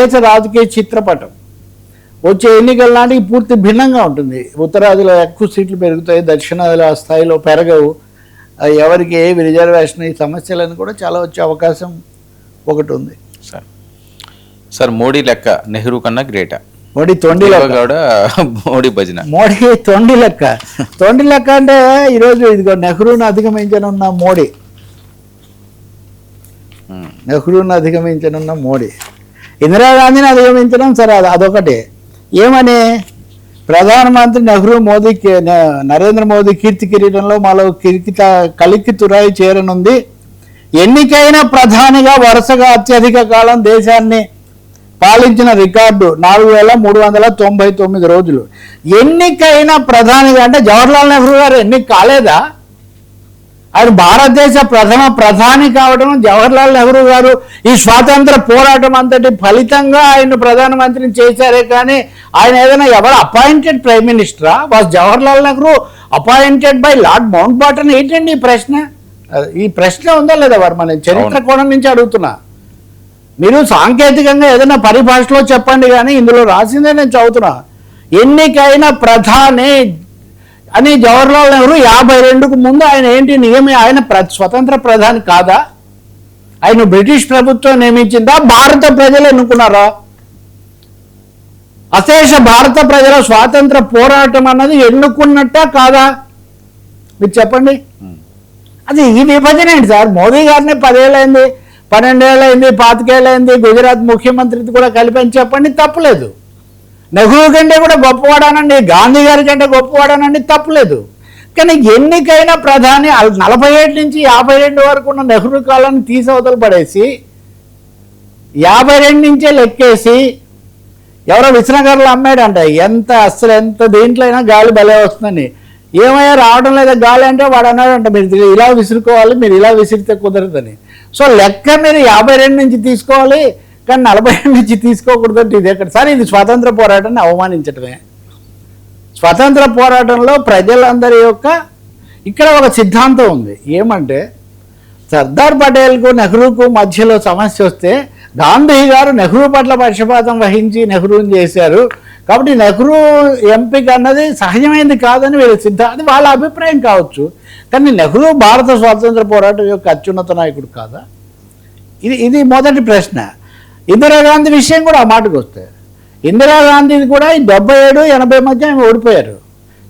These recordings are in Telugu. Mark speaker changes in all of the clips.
Speaker 1: దేశ రాజకీయ చిత్రపటం వచ్చే ఎన్నికల నాటికి పూర్తి భిన్నంగా ఉంటుంది. ఉత్తరాదిలో ఎక్కువ సీట్లు పెరుగుతాయి, దక్షిణాదిలో ఆ స్థాయిలో పెరగవు. ఎవరికి ఏ రిజర్వేషన్ ఈ సమస్యలను కూడా చాలా వచ్చే అవకాశం ఒకటి ఉంది.
Speaker 2: సార్ మోడీ లెక్క నెహ్రూ కన్నా గ్రేటా?
Speaker 1: మోడీ తొండి లెక్క,
Speaker 2: మోడీ భజన,
Speaker 1: మోడీ తొండి లెక్క. తొండి లెక్క అంటే ఈరోజు ఇదిగో నెహ్రూను అధిగమించనున్న మోడీ, నెహ్రూను అధిగమించనున్న మోడీ, ఇందిరాగాంధీని అధిగమించడం సరే అదొకటి. ఏమని ప్రధానమంత్రి నెహ్రూ మోదీకి నరేంద్ర మోదీ కీర్తి కిరీటంలో మరో కలికి తురాయి చేరనుంది. ఎన్నికైన ప్రధానిగా వరుసగా అత్యధిక కాలం దేశాన్ని పాలించిన రికార్డు 4399 రోజులు. ఎన్నికైన ప్రధానిగా అంటే జవహర్లాల్ నెహ్రూ గారు ఎన్నిక కాలేదా? ఆయన భారతదేశ ప్రధాని కావడం, జవహర్లాల్ నెహ్రూ గారు ఈ స్వాతంత్ర పోరాటం అంతటి ఫలితంగా ఆయన ప్రధానమంత్రిని చేశారే కానీ ఆయన ఏదైనా ఎవరు అపాయింటెడ్ ప్రైమ్ మినిస్టరా? Was Jawaharlal Nehru appointed by Lord Mountbatten? ఏంటండి ఈ ప్రశ్న? ఈ ప్రశ్న ఉందా లేదా వర్మ? నేను చరిత్ర కోణం నుంచి అడుగుతున్నా. మీరు సాంకేతికంగా ఏదైనా పరిభాషలో చెప్పండి, కానీ ఇందులో రాసిందే నేను చదువుతున్నా. ఎన్నికైన ప్రధాని అని జవహర్లాల్ నెహ్రూ 52కు ముందు ఆయన ఏంటి నియమి? ఆయన స్వతంత్ర ప్రధాని కాదా? ఆయన బ్రిటిష్ ప్రభుత్వం నియమించిందా? భారత ప్రజలు ఎన్నుకున్నారా? అశేష భారత ప్రజల స్వాతంత్ర పోరాటం అన్నది ఎన్నుకున్నట్ట కాదా? మీరు చెప్పండి. అది ఈ విభజన ఏంటి సార్? మోదీ గారిని 10 ఏళ్ళైంది, 12 ఏళ్ళైంది, 25 ఏళ్ళైంది, గుజరాత్ ముఖ్యమంత్రితో కూడా కలిపని చెప్పండి, తప్పులేదు. నెహ్రూ కంటే కూడా గొప్పవాడానండి, గాంధీ గారి కంటే గొప్పవాడానండి, తప్పులేదు. కానీ ఎన్నికైన ప్రధాని 47 నుంచి 52 వరకు ఉన్న నెహ్రూ కాలాన్ని తీసవతలు పడేసి 52 నుంచే లెక్కేసి ఎవరో విసనగర్లు అమ్మాడంట. ఎంత దేంట్లో అయినా గాలి భలే వస్తుందని. ఏమయ్యా రావడం లేదా గాలి అంటే వాడు అన్నాడంట, మీరు ఇలా విసురుకోవాలి, మీరు ఇలా విసిరితే కుదరదని. సో లెక్క మీరు 52 నుంచి తీసుకోవాలి, కానీ 40 నుంచి తీసుకోకూడదంటే ఇది ఎక్కడ సార్? ఇది స్వాతంత్ర పోరాటాన్ని అవమానించటమే. స్వతంత్ర పోరాటంలో ప్రజలందరి యొక్క ఇక్కడ ఒక సిద్ధాంతం ఉంది. ఏమంటే సర్దార్ పటేల్కు నెహ్రూకు మధ్యలో సమస్య వస్తే గాంధీ గారు నెహ్రూ పట్ల పక్షపాతం వహించి నెహ్రూని చేశారు. కాబట్టి నెహ్రూ ఎంపిక అన్నది సహజమైనది కాదని వీళ్ళ సిద్ధాంతం. అది వాళ్ళ అభిప్రాయం కావచ్చు, కానీ నెహ్రూ భారత స్వాతంత్ర పోరాటం యొక్క అత్యున్నత నాయకుడు కాదా? ఇది మొదటి ప్రశ్న. ఇందిరాగాంధీ విషయం కూడా ఆ మాటకు వస్తే, ఇందిరాగాంధీది కూడా 77, 80 మధ్య ఆమె ఓడిపోయారు.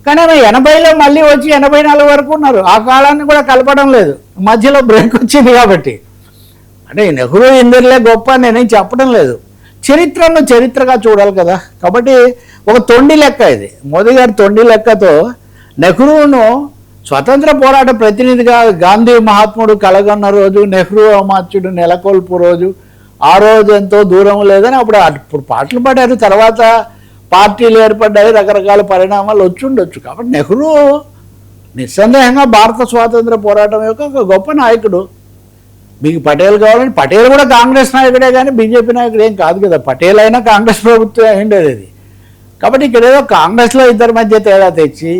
Speaker 1: కానీ ఆమె 80లో మళ్ళీ వచ్చి 84 వరకు ఉన్నారు. ఆ కాలాన్ని కూడా కలపడం లేదు, మధ్యలో బ్రేక్ వచ్చింది. కాబట్టి అంటే నెహ్రూ ఇందిరలే గొప్ప నేనేం చెప్పడం లేదు. చరిత్రను చరిత్రగా చూడాలి కదా. కాబట్టి ఒక తొండి లెక్క ఇది. మోదీ గారి తొండి లెక్కతో నెహ్రూను స్వతంత్ర పోరాట ప్రతినిధిగా గాంధీ మహాత్ముడు కలగొన్న రోజు, నెహ్రూ అమాత్యుడు నెలకొల్పు రోజు, ఆ రోజు ఎంతో దూరం లేదని అప్పుడు పాటలు పాడారు. తర్వాత పార్టీలు ఏర్పడ్డాయి, రకరకాల పరిణామాలు వచ్చి ఉండొచ్చు. కాబట్టి నెహ్రూ నిస్సందేహంగా భారత స్వాతంత్ర పోరాటం యొక్క ఒక గొప్ప నాయకుడు. మీకు పటేల్ కావాలంటే పటేల్ కూడా కాంగ్రెస్ నాయకుడే కానీ బీజేపీ నాయకుడు ఏం కాదు కదా. పటేల్ అయినా కాంగ్రెస్ ప్రభుత్వం అయిండేది అది. కాబట్టి ఇక్కడ ఏదో కాంగ్రెస్లో ఇద్దరి మధ్య తేడా తెచ్చి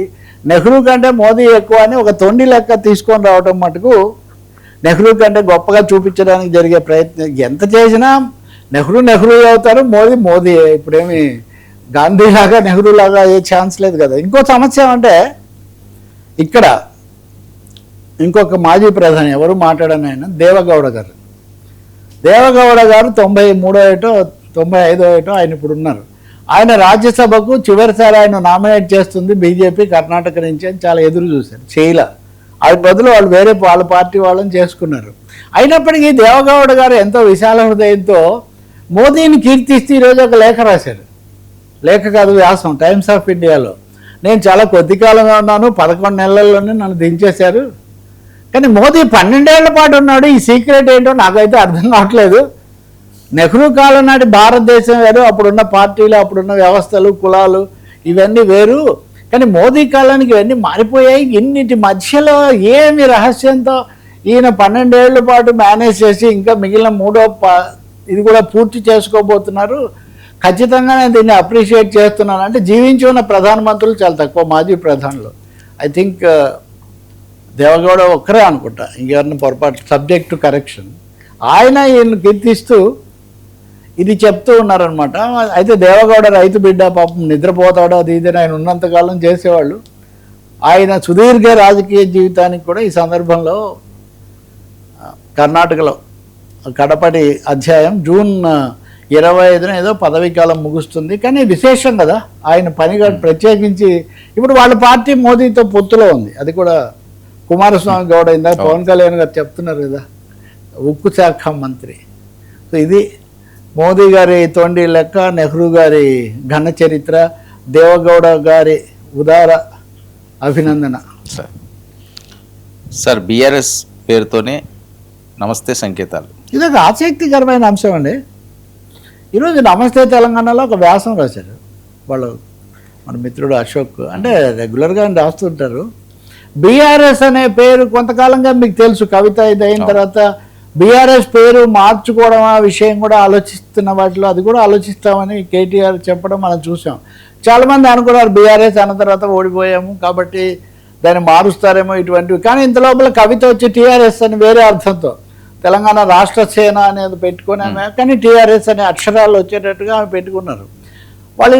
Speaker 1: నెహ్రూ కంటే మోదీ ఎక్కువ అని ఒక తొండి లెక్క తీసుకొని రావటం మటుకు నెహ్రూ కంటే గొప్పగా చూపించడానికి జరిగే ప్రయత్నం. ఎంత చేసినా నెహ్రూ అవుతారు, మోదీ. ఇప్పుడేమి గాంధీలాగా నెహ్రూలాగా అయ్యే ఛాన్స్ లేదు కదా. ఇంకో సమస్య ఏమంటే ఇక్కడ ఇంకొక మాజీ ప్రధాని ఎవరు మాట్లాడని ఆయన దేవగౌడ గారు. దేవగౌడ గారు 93 ఏటో 95 ఏటో ఆయన ఇప్పుడు ఉన్నారు. ఆయన రాజ్యసభకు చివరిసారి ఆయన నామినేట్ చేస్తుంది బీజేపీ కర్ణాటక నుంచి అని చాలా ఎదురు చూశారు, చేయలే. అది బదులు వాళ్ళు వేరే వాళ్ళ పార్టీ వాళ్ళని చేసుకున్నారు. అయినప్పటికీ దేవగౌడ గారు ఎంతో విశాల హృదయంతో మోదీని కీర్తిస్తూ ఈరోజు ఒక లేఖ రాశారు. లేఖ కాదు, వ్యాసం, టైమ్స్ ఆఫ్ ఇండియాలో. నేను చాలా కొద్ది కాలంగా ఉన్నాను, 11 నెలల్లోనే నన్ను దించేశారు, కానీ మోదీ 12 ఏళ్ల పాటు ఉన్నాడు. ఈ సీక్రెట్ ఏంటో నాకైతే అర్థం కావట్లేదు. నెహ్రూ కాలం నాటి భారతదేశం వేరు, అప్పుడున్న పార్టీలు, అప్పుడున్న వ్యవస్థలు, కులాలు ఇవన్నీ వేరు. కానీ మోదీ కాలానికి ఇవన్నీ మారిపోయాయి. ఇన్నిటి మధ్యలో ఏమి రహస్యంతో ఈయన 12 ఏళ్ల పాటు మేనేజ్ చేసి ఇంకా మిగిలిన 3వ ఇది కూడా పూర్తి చేసుకోబోతున్నారు. ఖచ్చితంగా నేను దీన్ని అప్రిషియేట్ చేస్తున్నాను. అంటే జీవించి ఉన్న ప్రధానమంత్రులు చాలా తక్కువ, మాజీ ప్రధానులు. ఐ థింక్ దేవగౌడ ఒక్కరే అనుకుంటా, ఇంకెవరిని పొరపాటు, సబ్జెక్ట్ టు కరెక్షన్. ఆయన ఈయన కీర్తిస్తూ ఇది చెప్తూ ఉన్నారనమాట. అయితే దేవగౌడ రైతు బిడ్డ, పాపం నిద్రపోతాడు అది ఇది ఆయన ఉన్నంతకాలం చేసేవాళ్ళు. ఆయన సుదీర్ఘ రాజకీయ జీవితానికి కూడా ఈ సందర్భంలో కర్ణాటకలో కడపటి అధ్యాయం జూన్ 25న ఏదో పదవీ కాలం ముగుస్తుంది. కానీ విశేషం కదా ఆయన పనిగా ప్రత్యేకించి ఇప్పుడు వాళ్ళ పార్టీ మోదీతో పొత్తులో ఉంది. అది కూడా కుమారస్వామి గౌడ ఇందా పవన్ కళ్యాణ్ గారు చెప్తున్నారు కదా, ఉక్కు శాఖ మంత్రి. సో ఇది మోదీ గారి తొండి లెక్క, నెహ్రూ గారి ఘన చరిత్ర, దేవగౌడ గారి ఉదార అభినందన.
Speaker 2: సార్ బీఆర్ఎస్ పేరుతోనే నమస్తే సంకేతాలు,
Speaker 1: ఇది ఒక ఆసక్తికరమైన అంశం అండి. ఈరోజు నమస్తే తెలంగాణలో ఒక వ్యాసం రాశారు వాళ్ళు, మన మిత్రుడు అశోక్, అంటే రెగ్యులర్గా ఆయన రాస్తుంటారు. బీఆర్ఎస్ అనే పేరు కొంతకాలంగా మీకు తెలుసు, కవిత ఇది అయిన తర్వాత బీఆర్ఎస్ పేరు మార్చుకోవడం ఆ విషయం కూడా ఆలోచిస్తున్న వాటిలో అది కూడా ఆలోచిస్తామని కేటీఆర్ చెప్పడం మనం చూసాం. చాలామంది అనుకున్నారు బీఆర్ఎస్ అన్న తర్వాత ఓడిపోయాము కాబట్టి దాన్ని మారుస్తారేమో ఇటువంటివి. కానీ ఇంత లోపల కవిత వచ్చి టీఆర్ఎస్ అని వేరే అర్థంతో తెలంగాణ రాష్ట్ర సేన అనేది పెట్టుకుని ఆమె, కానీ టీఆర్ఎస్ అనే అక్షరాలు వచ్చేటట్టుగా ఆమె పెట్టుకున్నారు. వాళ్ళు